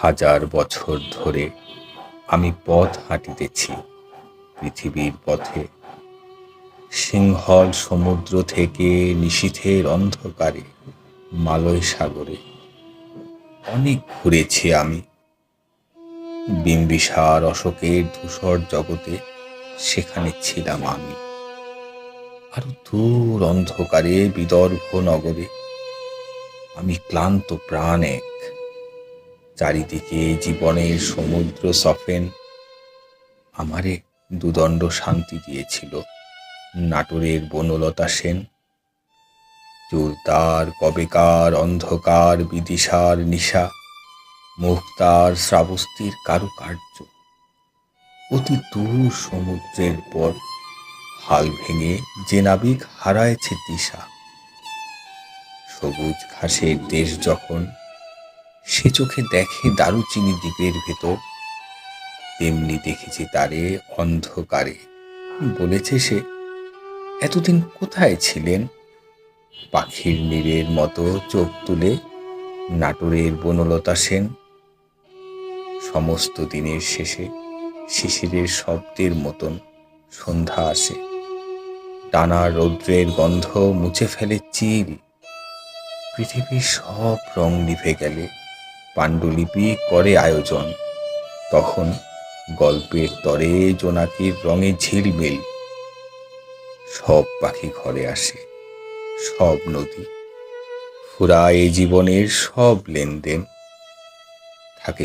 হাজার বছর ধরে আমি পথ হাঁটিতেছি পৃথিবীর পথে, সিংহল সমুদ্র থেকে নিশীথের অন্ধকারে মালয় সাগরে। অনেক ঘুরেছি আমি, বিম্বিসার অশোকের ধূসর জগতে, সেখানে ছিলাম আমি। আরো দূর অন্ধকারে বিদর্ভ নগরে আমি ক্লান্ত প্রাণ এক, চারিদিকে জীবনের সমুদ্র সফেন। আমারে দুদণ্ড শান্তি দিয়েছিল নাটোরের বনলতা সেন। চুল তার কবেকার অন্ধকার বিদিশার নিশা, মুখ তার শ্রাবস্তির কারুকার্য। অতি দূর সমুদ্রের পর হাল ভেঙে যে নাবিক হারায়েছে দিশা। সবুজ ঘাসের দেশ যখন সে চোখে দেখে দারুচিনি দ্বীপের ভেতর, তেমনি দেখেছি তারে অন্ধকারে। বলেছে সে, এতদিন কোথায় ছিলেন? পাখির নীড়ের মতো চোখ তুলে নাটোরের বনলতা সেন। সমস্ত দিনের শেষে শিশিরের শব্দের মতন সন্ধ্যা আসে, টানা রৌদ্রের গন্ধ মুছে ফেলে চিল। পৃথিবীর সব রং নিভে গেলে পাণ্ডুলিপি করে আয়োজন, তখন গল্পের তরে জোনাকির রঙে ঝিলমিল। সব পাখি ঘরে আসে, সব নদী ফুরায় জীবনের সব লেনদেন, থাকে